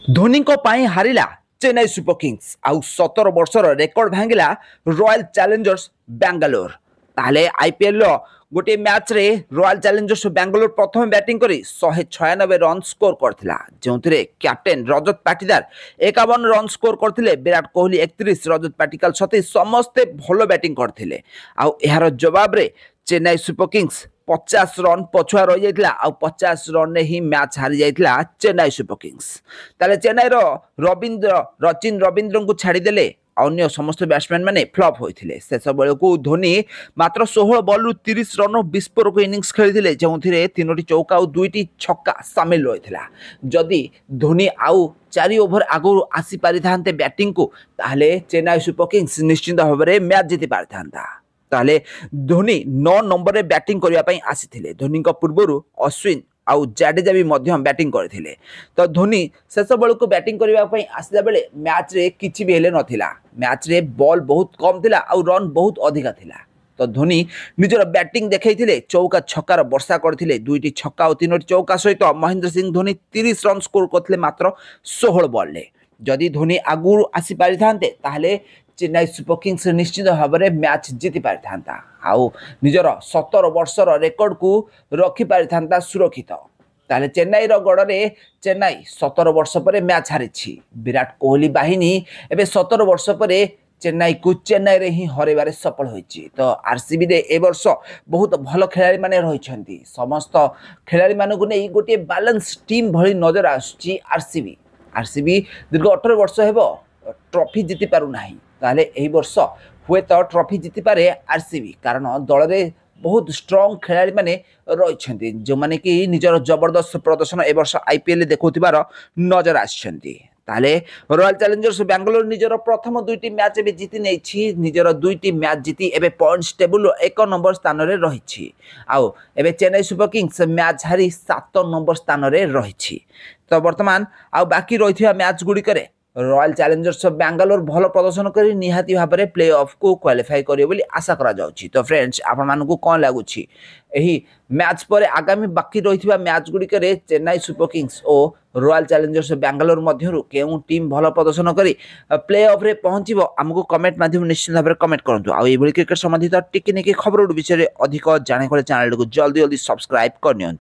धोनी को पाई हारिला Chennai super Kings आउ 17 वर्षर record भांगिला royal Challengers Bangalore. ताहले आईपीएल रो गोटे मैच रे रॉयल चैलेंजर्स बेंगलोर प्रथम बैटिंग करी 196 run score करथिला, जोंथिरे captain Rajat Patidar 51 run score करथिले। विराट कोहली 31, रजत पाटीदार 37 समस्ते भलो बैटिंग करथिले। आउ एहार जवाब रे चेन्नई सुपर किंग्स 50 रन पछुआ रही जाइथिला आउ 50 रन रे ही मैच हारी जाइथिला चेन्नई सुपर किंग्स। ताले चेन्नई रो रचिन रविंद्र को छाड़ी देले, अन्य समस्त बैट्समैन माने फ्लॉप होइथिले। शेष बेलू धोनी मात्र 16 बॉल रु 30 रन विस्फोरक इनिंग्स खेलिथिले, जोंथिरे 3टी चौका और 2टी छक्का शामिल होइथिला। जदि धोनी आउ 4 ओवर आगु आसी पारिथान्ते बैटिंग को, ताहले चेन्नई सुपर किंग्स निश्चित भाव में मैच जीति पारिथान्ता। ताले धोनी 9 नंबर रे बैटिंग करिया पई आसीथिले। धोनी को पूर्वरु अश्विन आउ जाडेजा भी मध्य बैटिंग करथिले। तो धोनी शेष बेल को बैटिंग करबा पई आसिला बेले मैच रे किछि भी हेले नथिला। मैच रे बॉल बहुत कम थिला आउ रन बहुत अधिका थिला। तो धोनी निजर बैटिंग देखैथिले, चौका छक्कार वर्षा करथिले। 2टी छक्का और 3टी चौका सहित महेंद्र सिंह धोनी 30 रन स्कोर करथिले मात्र 16 बॉल रे। जदि धोनी आगु आसी पारिथान्ते, ताहले चेन्नई सुपर किंग्स निश्चित भाव में मैच जीति पारिथान्ता आउ निजर 17 वर्षर रेकर्ड को रखि पारिथान्ता सुरक्षित। ताले चेन्नई रो गड़ रे चेन्नई 17 वर्ष पर मैच हारिछि। विराट कोहली बाहिनी एबे 17 वर्ष पर चेन्नई को चेन्नई रे ही हरेबारे सफल होइछि। तो आरसीबी रे ए वर्ष बहुत भल खिलाड़ी माने रहिछन्ति। समस्त खिलाड़ी मानकु नै गोटे बैलेंस टीम भली नजर आछि। आरसीबी दीर्घ 18 वर्ष हेबो ट्रॉफी जीति पारु नाही। ताले एही वर्ष हुए तो ट्रॉफी जीति पारे आरसीबी, कारण दल रे बहुत स्ट्रांग खिलाड़ी माने रहिछन्ति, जो माने कि निजर जबरदस्त प्रदर्शन ए वर्ष आईपीएल देखौथिबार नजर आछन्ति। ताले रॉयल चैलेंजर्स बेंगलोर निजर प्रथम 2टी मैच एबे जीति नेछि। निजर 2टी मैच जीति एबे पॉइंट्स टेबल 1 नंबर स्थान रे रहिछि। आउ एबे चेन्नई सुपर किंग्स मैच हारी 7 नंबर स्थान रे रहिछि। तो वर्तमान आउ बाकी रहिथिया मैच गुडी करे रॉयल चैलेंजर्स बेंगलोर भल प्रदर्शन करी निहाती भाव में प्ले ऑफ को क्वालिफाई करियो बोली आशा करा जाउछि। तो फ्रेंड्स, आपण मानकु कोन लागुछि एही मैच पर आगामी बाकी रहिथिबा मैच गुडी करे चेन्नई सुपर किंग्स और रॉयल चैलेंजर्स बेंगलोर मध्यरु केउ टीम भल प्रदर्शन करी प्ले ऑफ रे पहुंचिबो, हमकु कमेंट माध्यम निश्चित भाव में कमेंट करंतु। आ एबोली क्रिकेट संबंधित टिकनिक खबर विषय अधिक जाने को चैनल को जल्दी सब्सक्राइब करनियन।